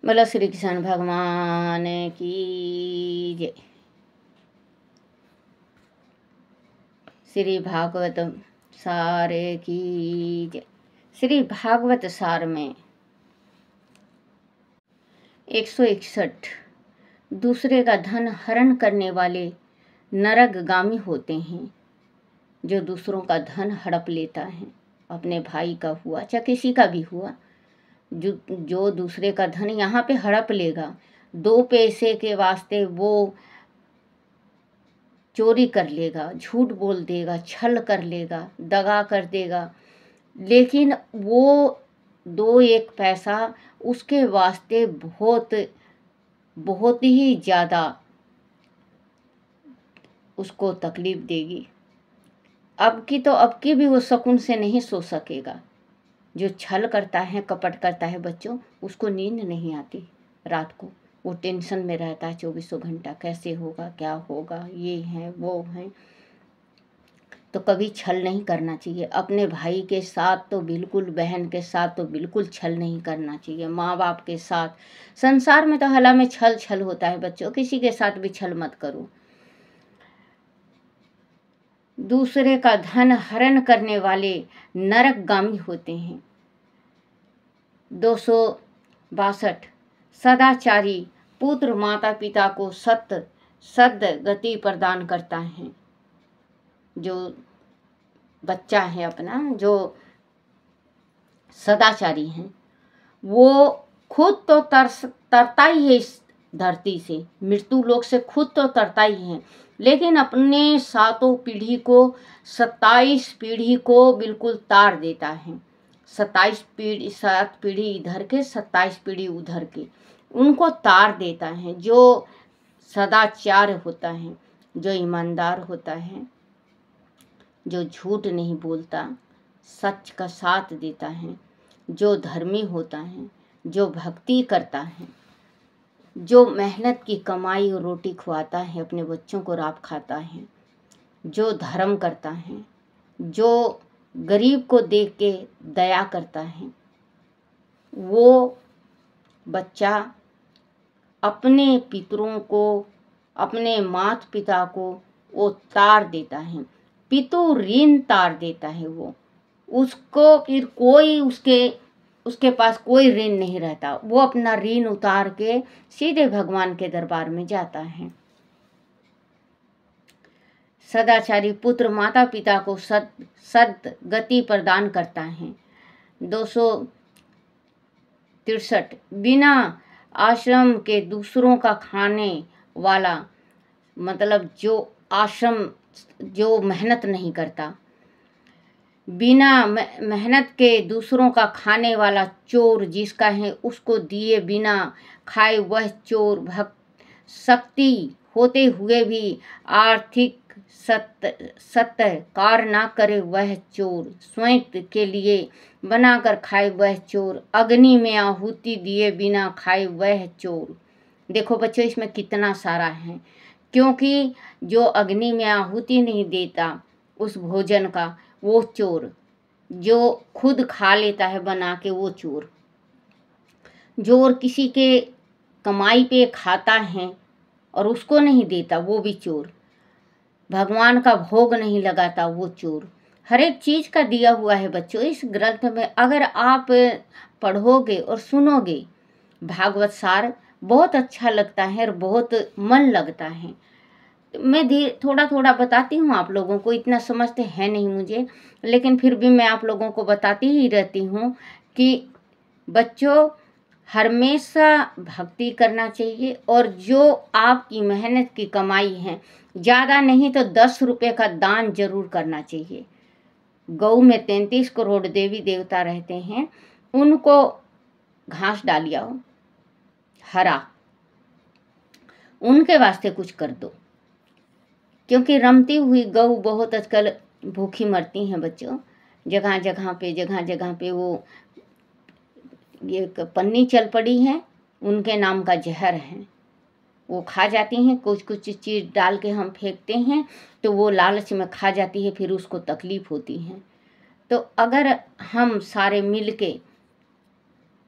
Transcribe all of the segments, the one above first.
बोलो श्री कृष्ण भगवान की जय। श्री भागवत सार की जय। श्री भागवत सार में 161 दूसरे का धन हरण करने वाले नरकगामी होते हैं। जो दूसरों का धन हड़प लेता है, अपने भाई का हुआ चाहे किसी का भी हुआ, जो दूसरे का धन यहाँ पे हड़प लेगा, 2 पैसे के वास्ते वो चोरी कर लेगा, झूठ बोल देगा, छल कर लेगा, दगा कर देगा, लेकिन वो 2-1 पैसा उसके वास्ते बहुत ही ज़्यादा उसको तकलीफ देगी। अब की भी वो सुकून से नहीं सो सकेगा। जो छल करता है, कपट करता है बच्चों, उसको नींद नहीं आती रात को। वो टेंशन में रहता है 24 घंटा, कैसे होगा, क्या होगा, ये है वो है। तो कभी छल नहीं करना चाहिए। अपने भाई के साथ तो बिल्कुल, बहन के साथ तो बिल्कुल छल नहीं करना चाहिए। माँ बाप के साथ, संसार में तो हला में छल होता है बच्चों, किसी के साथ भी छल मत करो। दूसरे का धन हरण करने वाले नरकगामी होते हैं। 262 सदाचारी पुत्र माता पिता को सद्गति प्रदान करता है। जो बच्चा है अपना, जो सदाचारी है, वो खुद तो तरता ही है इस धरती से, मृत्यु लोक से खुद तो तरता ही है, लेकिन अपने 7 पीढ़ी को, 27 पीढ़ी को बिल्कुल तार देता है। 7 पीढ़ी इधर के, 27 पीढ़ी उधर के, उनको तार देता है। जो सदाचार होता है, जो ईमानदार होता है, जो झूठ नहीं बोलता, सच का साथ देता है, जो धर्मी होता है, जो भक्ति करता है, जो मेहनत की कमाई और रोटी खुआता है, अपने बच्चों को राब खाता है, जो धर्म करता है, जो गरीब को देख के दया करता है, वो बच्चा अपने पितरों को, अपने माता पिता को वो तार देता है। पितु ऋण तार देता है। वो उसको फिर कोई उसके पास कोई ऋण नहीं रहता। वो अपना ऋण उतार के सीधे भगवान के दरबार में जाता है। सदाचारी पुत्र माता पिता को सद्गति प्रदान करता है। 263 बिना आश्रम के दूसरों का खाने वाला, मतलब जो मेहनत नहीं करता, बिना मेहनत के दूसरों का खाने वाला चोर जिसका है, उसको दिए बिना खाए वह चोर, भक्त शक्ति होते हुए भी आर्थिक सत्कार ना करे वह चोर, स्वयं के लिए बनाकर खाए वह चोर, अग्नि में आहुति दिए बिना खाए वह चोर। देखो बच्चों, इसमें कितना सारा है, क्योंकि जो अग्नि में आहुति नहीं देता उस भोजन का, वो चोर। जो खुद खा लेता है बना के, वो चोर। जो और किसी के कमाई पे खाता है और उसको नहीं देता, वो भी चोर। भगवान का भोग नहीं लगाता, वो चोर। हर एक चीज़ का दिया हुआ है बच्चों इस ग्रंथ में। अगर आप पढ़ोगे और सुनोगे भागवत सार, बहुत अच्छा लगता है और बहुत मन लगता है। मैं थोड़ा थोड़ा बताती हूँ आप लोगों को, इतना समझते हैं नहीं मुझे, लेकिन फिर भी मैं आप लोगों को बताती ही रहती हूँ कि बच्चों हमेशा भक्ति करना चाहिए। और जो आपकी मेहनत की कमाई है, ज़्यादा नहीं तो 10 रुपये का दान जरूर करना चाहिए। गौ में 33 करोड़ देवी देवता रहते हैं, उनको घास डालिया हरा, उनके वास्ते कुछ कर दो, क्योंकि रमती हुई गौ बहुत आजकल भूखी मरती हैं बच्चों। जगह जगह पे वो ये पन्नी चल पड़ी है, उनके नाम का जहर है, वो खा जाती हैं। कुछ चीज़ डाल के हम फेंकते हैं तो वो लालच में खा जाती है, फिर उसको तकलीफ होती है। तो अगर हम सारे मिल के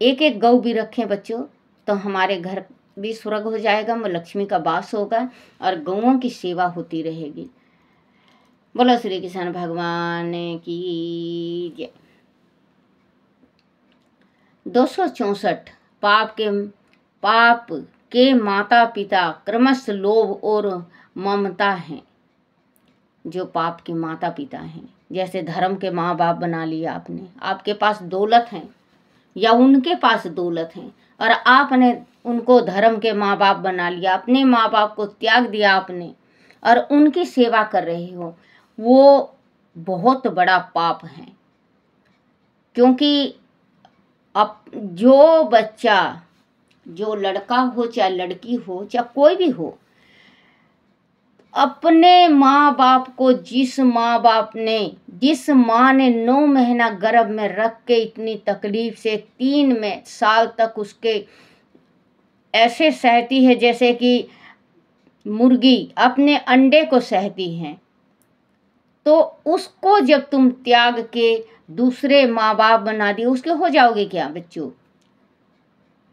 एक गौ भी रखें बच्चों, तो हमारे घर भी स्वर्ग हो जाएगा, लक्ष्मी का वास होगा और गौओं की सेवा होती रहेगी। बोलो श्री कृष्ण भगवान की जय। 264 पाप के माता पिता क्रमश लोभ और ममता हैं। जो पाप के माता पिता हैं, जैसे धर्म के माँ बाप बना लिया आपने, आपके पास दौलत है या उनके पास दौलत है और आपने उनको धर्म के माँ बाप बना लिया, अपने माँ बाप को त्याग दिया आपने और उनकी सेवा कर रहे हो, वो बहुत बड़ा पाप है। क्योंकि अब जो बच्चा, जो लड़का हो चाहे लड़की हो चाहे कोई भी हो, अपने माँ बाप को जिस माँ ने 9 महीना गर्भ में रख के इतनी तकलीफ से 3 साल तक उसके ऐसे सहती है जैसे कि मुर्गी अपने अंडे को सहती है, तो उसको जब तुम त्याग के दूसरे माँ बाप बना दिए, उसके हो जाओगे क्या बच्चों?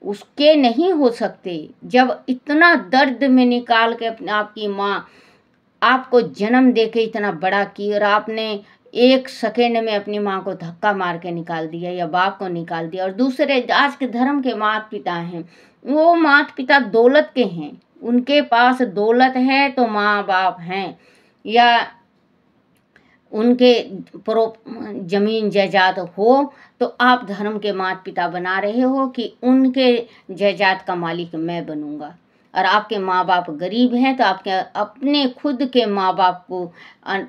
उसके नहीं हो सकते। जब इतना दर्द में निकाल के अपने आपकी माँ आपको जन्म देके इतना बड़ा की और आपने 1 सेकेंड में अपनी माँ को धक्का मार के निकाल दिया या बाप को निकाल दिया। और दूसरे आज के धर्म के माता पिता हैं, वो माता पिता दौलत के हैं, उनके पास दौलत है तो माँ बाप हैं या उनके जमीन जायदाद हो, तो आप धर्म के माता पिता बना रहे हो कि उनके जायदाद का मालिक मैं बनूंगा। और आपके माँ बाप गरीब हैं तो आपके अपने खुद के माँ बाप को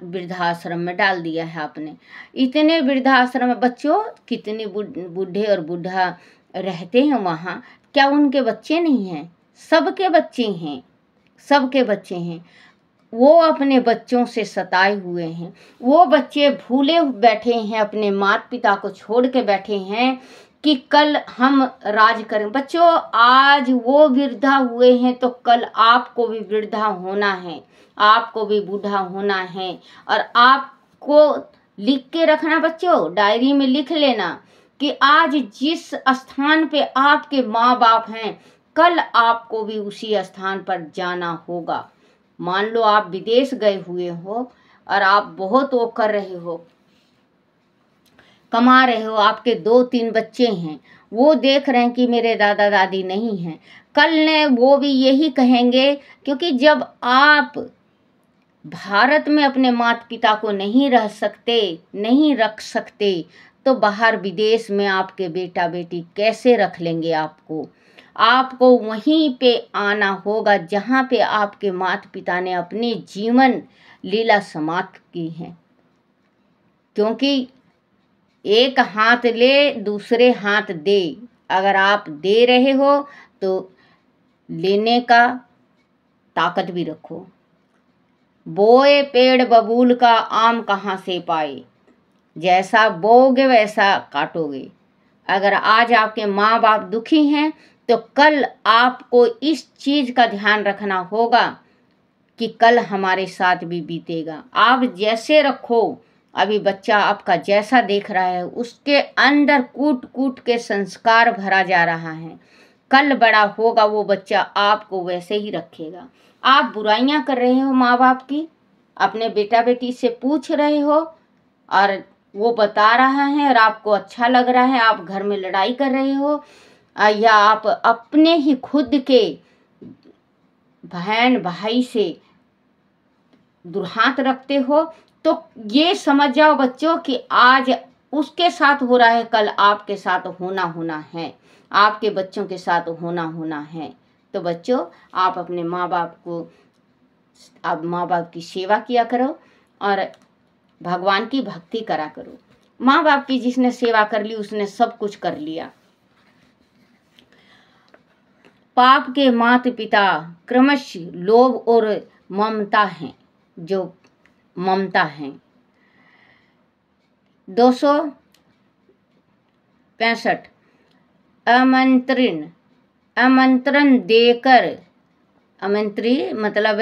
वृद्धाश्रम में डाल दिया है आपने। इतने वृद्धाश्रम में बच्चों कितने बूढ़े और बूढ़ा रहते हैं वहाँ, क्या उनके बच्चे नहीं हैं? सबके बच्चे हैं, सबके बच्चे हैं। वो अपने बच्चों से सताए हुए हैं, वो बच्चे भूले बैठे हैं, अपने माता पिता को छोड़ के बैठे हैं कि कल हम राज करें। बच्चों आज वो वृद्धा हुए हैं तो कल आपको भी वृद्धा होना है, आपको भी बूढ़ा होना है। और आपको लिख के रखना बच्चों, डायरी में लिख लेना कि आज जिस स्थान पे आपके माँ बाप हैं, कल आपको भी उसी स्थान पर जाना होगा। मान लो आप विदेश गए हुए हो और आप बहुत वो कर रहे हो, कमा रहे हो, आपके 2-3 बच्चे हैं, वो देख रहे हैं कि मेरे दादा दादी नहीं हैं, कल ने वो भी यही कहेंगे। क्योंकि जब आप भारत में अपने माता पिता को नहीं रख सकते तो बाहर विदेश में आपके बेटा बेटी कैसे रख लेंगे आपको? आपको वहीं पे आना होगा जहाँ पे आपके माता पिता ने अपनी जीवन लीला समाप्त की है। क्योंकि एक हाथ ले दूसरे हाथ दे, अगर आप दे रहे हो तो लेने का ताकत भी रखो। बोए पेड़ बबूल का आम कहाँ से पाए, जैसा बोगे वैसा काटोगे। अगर आज आपके माँ बाप दुखी हैं तो कल आपको इस चीज का ध्यान रखना होगा कि कल हमारे साथ भी बीतेगा। आप जैसे रखो, अभी बच्चा आपका जैसा देख रहा है उसके अंदर कूट कूट के संस्कार भरा जा रहा है, कल बड़ा होगा वो बच्चा आपको वैसे ही रखेगा। आप बुराइयां कर रहे हो माँ बाप की, अपने बेटा बेटी से पूछ रहे हो और वो बता रहा है और आपको अच्छा लग रहा है, आप घर में लड़ाई कर रहे हो, या आप अपने ही खुद के बहन भाई से दुर्हात रखते हो, तो ये समझ जाओ बच्चों कि आज उसके साथ हो रहा है, कल आपके साथ होना है, आपके बच्चों के साथ होना है। तो बच्चों आप अपने माँ बाप को, आप माँ बाप की सेवा किया करो और भगवान की भक्ति करा करो। माँ बाप की जिसने सेवा कर ली उसने सब कुछ कर लिया। पाप के माता पिता क्रमश लोभ और ममता हैं, जो ममता हैं। 265 आमंत्रण देकर, मतलब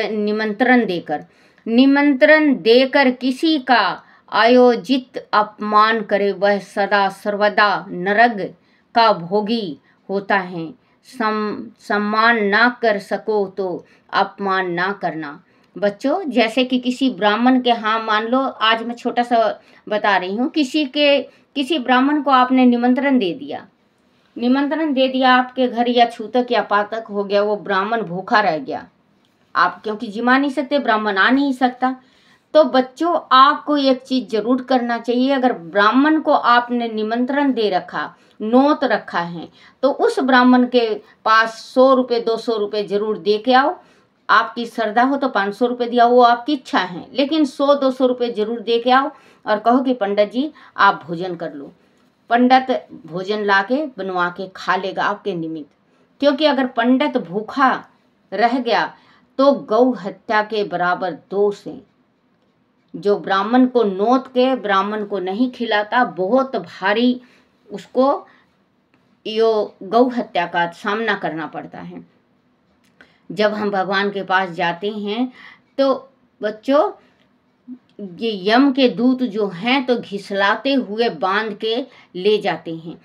निमंत्रण देकर किसी का आयोजित अपमान करे वह सदा सर्वदा नरक का भोगी होता है। सम्मान ना कर सको तो अपमान ना करना। बच्चों, जैसे कि किसी ब्राह्मण के, हाँ मान लो आज मैं छोटा सा बता रही हूँ, किसी ब्राह्मण को आपने निमंत्रण दे दिया आपके घर, या छूतक या पातक हो गया, वो ब्राह्मण भूखा रह गया, आप क्योंकि जिमा नहीं सकते, ब्राह्मण आ नहीं सकता, तो बच्चों आपको एक चीज जरूर करना चाहिए। अगर ब्राह्मण को आपने निमंत्रण दे रखा, नोत रखा है, तो उस ब्राह्मण के पास 100 रुपये 200 रुपये जरूर दे के आओ। आपकी श्रद्धा हो तो 500 रुपये दिया, वो आपकी इच्छा है, लेकिन 100-200 रुपये जरूर दे के आओ और कहो कि पंडित जी आप भोजन कर लो। पंडित भोजन लाके बनवा के खा लेगा आपके निमित्त, क्योंकि अगर पंडित भूखा रह गया तो गौ हत्या के बराबर दोष है। जो ब्राह्मण को नोत के ब्राह्मण को नहीं खिलाता, बहुत भारी उसको यो गौ हत्या का सामना करना पड़ता है। जब हम भगवान के पास जाते हैं तो बच्चों, ये यम के दूत जो हैं तो घिसलाते हुए बांध के ले जाते हैं,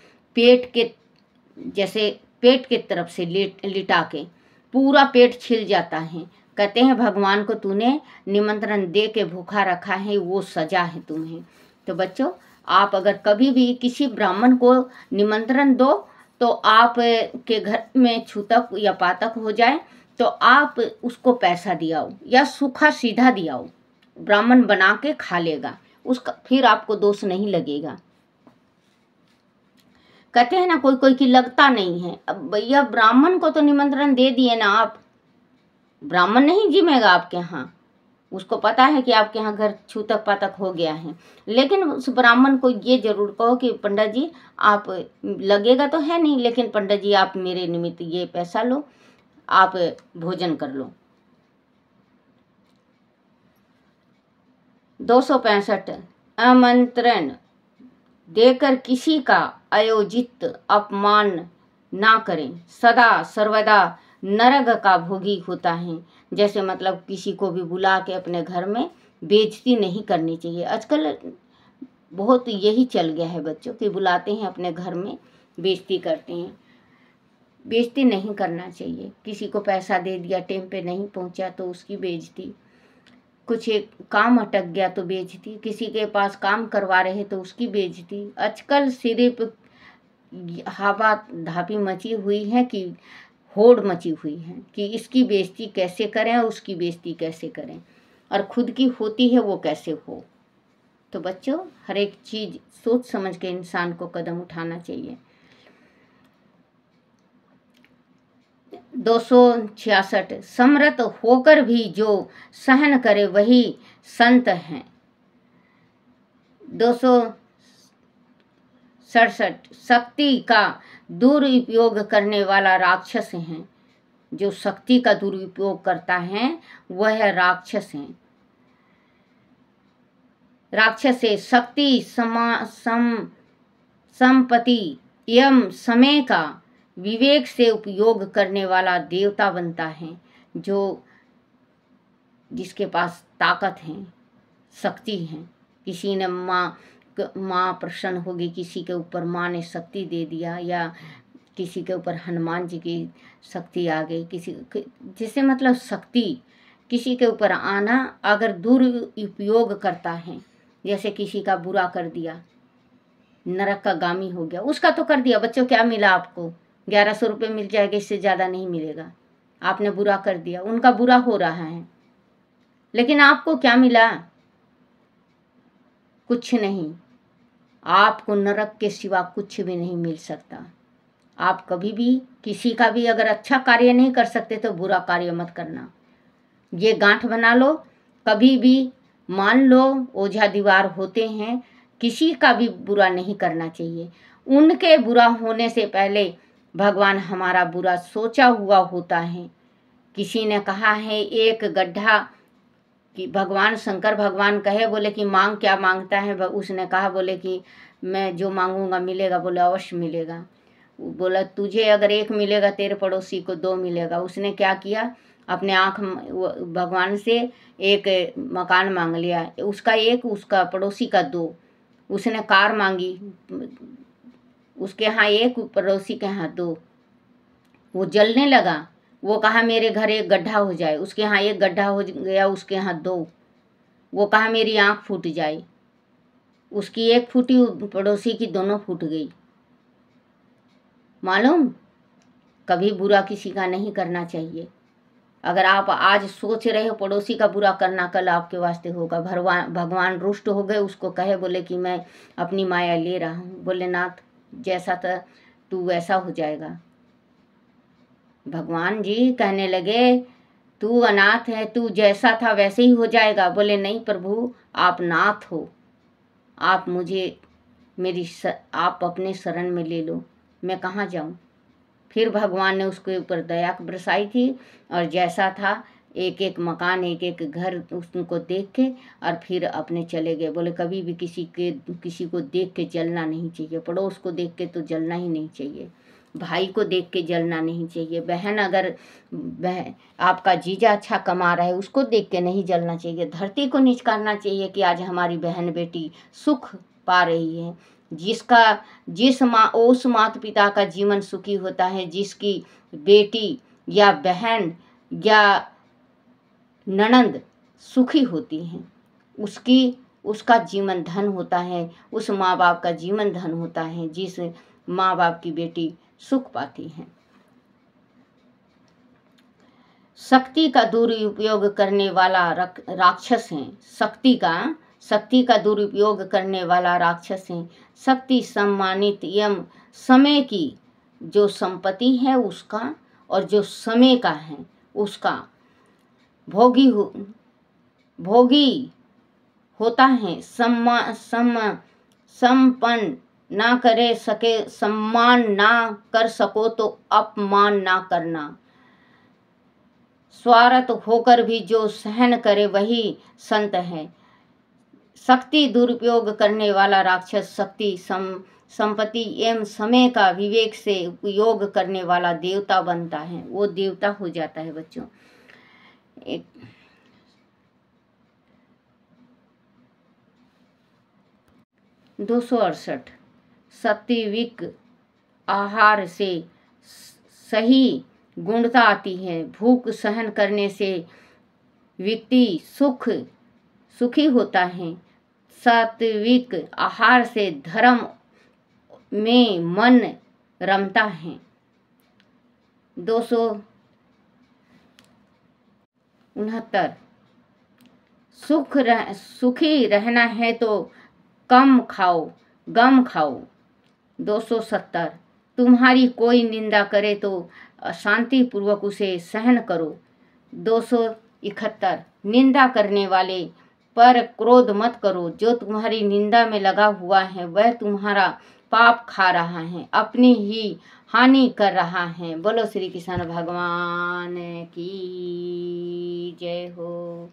जैसे पेट के तरफ से लिटा के पूरा पेट छिल जाता है। कहते हैं भगवान को तूने निमंत्रण दे के भूखा रखा है, वो सजा है तुम्हें। तो बच्चों, आप अगर कभी भी किसी ब्राह्मण को निमंत्रण दो तो आप के घर में छूतक या पातक हो जाए तो आप उसको पैसा दियाओ या सूखा सीधा दियाओ, ब्राह्मण बना के खा लेगा, उसका फिर आपको दोष नहीं लगेगा। कहते हैं ना कोई कोई की लगता नहीं है। अब भैया ब्राह्मण को तो निमंत्रण दे दिए ना आप, ब्राह्मण नहीं जिमेगा आपके यहाँ, उसको पता है कि आपके यहाँ घर छूतक पातक हो गया है, लेकिन उस ब्राह्मण को ये जरूर कहो कि पंडित जी आप, लगेगा तो है नहीं, लेकिन पंडित जी आप मेरे निमित्त ये पैसा लो, आप भोजन कर लो। 265 आमंत्रण देकर किसी का आयोजित अपमान ना करें, सदा सर्वदा नरक का भोगी होता है। जैसे मतलब किसी को भी बुला के अपने घर में बेइज्जती नहीं करनी चाहिए। आजकल बहुत यही चल गया है बच्चों कि बुलाते हैं अपने घर में बेइज्जती करते हैं। बेइज्जती नहीं करना चाहिए। किसी को पैसा दे दिया, टाइम पे नहीं पहुंचा तो उसकी बेइज्जती, कुछ एक काम अटक गया तो बेइज्जती, किसी के पास काम करवा रहे तो उसकी बेइज्जती। आजकल सिर्फ हवा धापी मची हुई है कि होड़ मची हुई है कि इसकी बेइज्जती कैसे करें और उसकी बेइज्जती कैसे करें, और खुद की होती है वो कैसे हो। तो बच्चों, हर एक चीज़ सोच समझ के इंसान को कदम उठाना चाहिए। 266 समर्थ होकर भी जो सहन करे वही संत हैं। 267 शक्ति का दुरुपयोग करने वाला राक्षस है। जो शक्ति का दुरुपयोग करता है वह राक्षस है। राक्षस से शक्ति संपत्ति एवं समय का विवेक से उपयोग करने वाला देवता बनता है। जिसके पास ताकत है, शक्ति है, किसी ने माँ प्रसन्न होगी, किसी के ऊपर माँ ने शक्ति दे दिया, या किसी के ऊपर हनुमान जी की शक्ति आ गई, जिससे मतलब शक्ति किसी के ऊपर आना, अगर दुरुपयोग करता है, जैसे किसी का बुरा कर दिया, नरक का गामी हो गया, उसका तो कर दिया। बच्चों, क्या मिला आपको? 1100 रुपये मिल जाएगा, इससे ज़्यादा नहीं मिलेगा। आपने बुरा कर दिया, उनका बुरा हो रहा है, लेकिन आपको क्या मिला? कुछ नहीं। आपको नरक के सिवा कुछ भी नहीं मिल सकता। आप कभी भी किसी का भी अगर अच्छा कार्य नहीं कर सकते तो बुरा कार्य मत करना। ये गांठ बना लो, कभी भी मान लो ओझा दीवार होते हैं, किसी का भी बुरा नहीं करना चाहिए। उनके बुरा होने से पहले भगवान हमारा बुरा सोचा हुआ होता है। किसी ने कहा है एक गड्ढा कि भगवान शंकर भगवान कहे, बोले कि मांग क्या मांगता है? उसने कहा, बोले कि मैं जो मांगूंगा मिलेगा। बोले अवश्य मिलेगा। बोला तुझे अगर 1 मिलेगा, तेरे पड़ोसी को 2 मिलेगा। उसने क्या किया? अपने आँख भगवान से एक मकान मांग लिया, उसका 1, उसका पड़ोसी का 2। उसने कार मांगी, उसके यहाँ 1, पड़ोसी के यहाँ 2। वो जलने लगा। वो कहा मेरे घर एक गड्ढा हो जाए, उसके यहाँ एक गड्ढा हो गया, उसके यहाँ दो। वो कहा मेरी आँख फूट जाए, उसकी एक फूटी, पड़ोसी की दोनों फूट गई। मालूम, कभी बुरा किसी का नहीं करना चाहिए। अगर आप आज सोच रहे हो पड़ोसी का बुरा करना, कल आपके वास्ते होगा। भगवान रुष्ट हो गए, उसको कहे, बोले कि मैं अपनी माया ले रहा हूँ। बोले नाथ जैसा था तू वैसा हो जाएगा। भगवान जी कहने लगे तू अनाथ है, तू जैसा था वैसे ही हो जाएगा। बोले नहीं प्रभु, आप नाथ हो, आप मुझे आप अपने शरण में ले लो, मैं कहाँ जाऊँ। फिर भगवान ने उसके ऊपर दया बरसाई थी, और जैसा था एक एक मकान, एक एक घर उसको देख के और फिर अपने चले गए। बोले कभी भी किसी को देख के जलना नहीं चाहिए। पड़ोस को देख के तो जलना ही नहीं चाहिए, भाई को देख के जलना नहीं चाहिए। बहन, अगर आपका जीजा अच्छा कमा रहा है उसको देख के नहीं जलना चाहिए। धरती को नीच करना चाहिए कि आज हमारी बहन बेटी सुख पा रही है। उस माता पिता का जीवन सुखी होता है जिसकी बेटी या बहन या ननंद सुखी होती हैं, उसका जीवन धन होता है। उस माँ बाप का जीवन धन होता है जिस माँ बाप की बेटी सुख पाती है। शक्ति का दुरुपयोग करने वाला राक्षस है। शक्ति का दुरुपयोग करने वाला राक्षस है। शक्ति सम्मानित एवं समय की जो संपत्ति है उसका, और जो समय का है उसका भोगी होता है। सम्पन्न ना करे सके, सम्मान ना कर सको तो अपमान ना करना। स्वार्थ होकर भी जो सहन करे वही संत है। शक्ति दुरुपयोग करने वाला राक्षस शक्ति संपत्ति एवं समय का विवेक से उपयोग करने वाला देवता बनता है, वो देवता हो जाता है बच्चों। 268 सात्विक आहार से सही गुणता आती है। भूख सहन करने से व्यक्ति सुखी होता है। सात्विक आहार से धर्म में मन रमता है। 269 सुखी रहना है तो कम खाओ, गम खाओ। 270 तुम्हारी कोई निंदा करे तो शांति पूर्वक उसे सहन करो। 271 निंदा करने वाले पर क्रोध मत करो। जो तुम्हारी निंदा में लगा हुआ है वह तुम्हारा पाप खा रहा है, अपनी ही हानि कर रहा है। बोलो श्री कृष्ण भगवान की जय हो।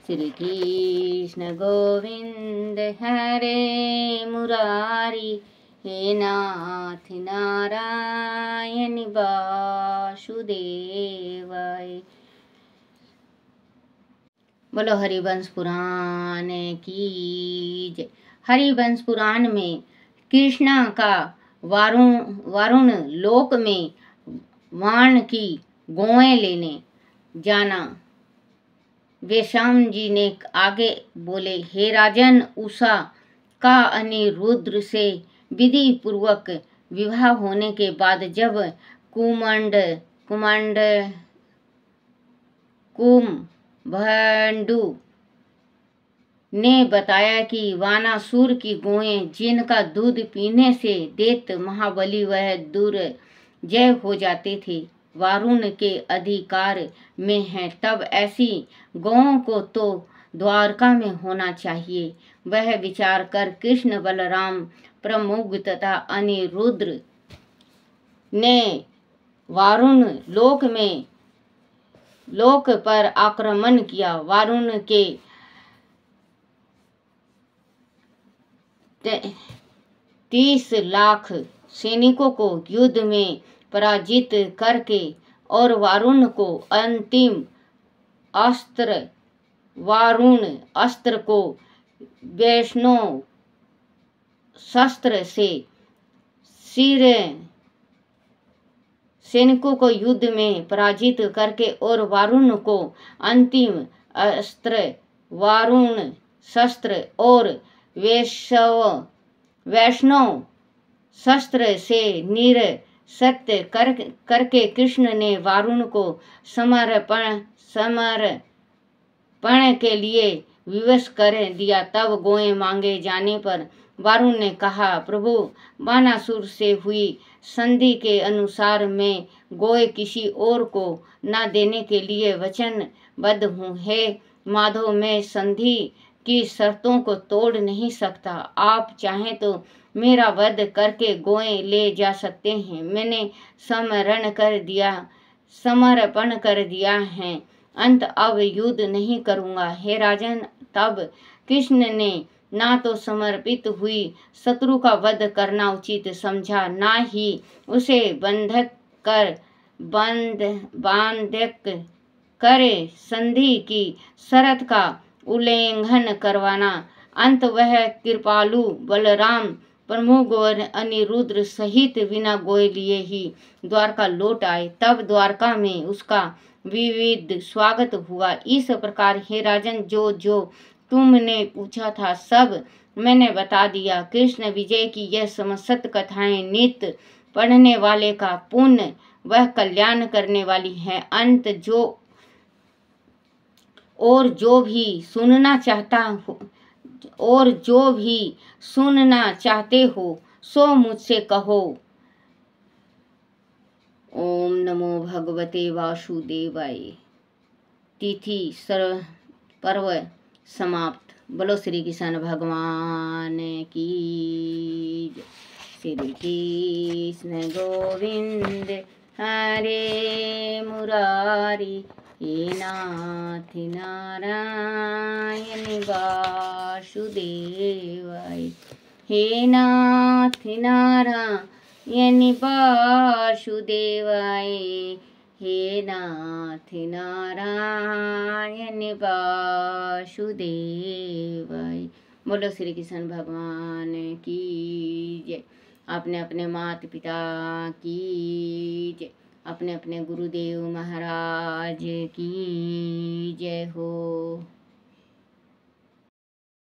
श्री कृष्ण गोविंद हरे मुरारी, हे नाथ नारायण वासुदेवाय। बोलो हरिवंश पुराण की जय। हरिवंश पुराण में कृष्णा का वारुण लोक में वाण की गौएं लेने जाना। वेश्याम जी ने आगे बोले, हे राजन, उषा का अनिरुद्ध से विधि पूर्वक विवाह होने के बाद जब कुम्भंडु ने बताया कि वानासुर की गौएं जिनका दूध पीने से दैत्य महाबली वह दुर्जय हो जाते थे वारुण के अधिकार में है, तब ऐसी गौओं को तो द्वारका में होना चाहिए। वह विचार कर कृष्ण बलराम प्रमुख तथा अनिरुद्ध ने वारुण लोक पर आक्रमण किया। वारुण के 30 लाख सैनिकों को युद्ध में पराजित करके और वारुण को अंतिम वारुण अस्त्र को वैष्णव शस्त्र से सैनिकों को युद्ध में पराजित करके और वारुण को अंतिम अस्त्र, वारुण शस्त्र और वैष्णव शस्त्र से सत्य करके कृष्ण ने वारुण को समर्पण के लिए विवश कर दिया। तब गोएं मांगे जाने पर वारुण ने कहा, प्रभु, बानासुर से हुई संधि के अनुसार मैं गोए किसी और को न देने के लिए वचनबद्ध हूँ। हे माधव, मैं संधि की शर्तों को तोड़ नहीं सकता। आप चाहें तो मेरा वध करके गोएं ले जा सकते हैं। मैंने समर्पण कर दिया है। अंत अब युद्ध नहीं करूँगा। हे राजन, तब कृष्ण ने ना तो समर्पित हुई शत्रु का वध करना उचित समझा, ना ही उसे बांधक कर संधि की शर्त का उल्लंघन करवाना। अंत वह कृपालु बलराम प्रमुख और अनिरुद्ध सहित बिना गोए लिए ही द्वारका लौट आए। तब द्वारका में उसका विविध स्वागत हुआ। इस प्रकार हे राजन, जो जो तुमने पूछा था सब मैंने बता दिया। कृष्ण विजय की यह समस्त कथाएं नित्य पढ़ने वाले का पुण्य वह कल्याण करने वाली है। अंत जो भी सुनना चाहते हो सो मुझसे कहो। ओम नमो भगवते वासुदेवाय। तिथि पर्व समाप्त। बोलो श्री कृष्ण भगवान की जय। श्री कृष्ण गोविंद हरे मुरारी, हे नाथ नारायण वासुदेवाय। हे नाथ नारायण वासुदेवाय। हे नाथ नारायण वासुदेवाय। बोलो श्री कृष्ण भगवान की जय। अपने अपने माता पिता की जय। अपने अपने गुरुदेव महाराज की जय हो।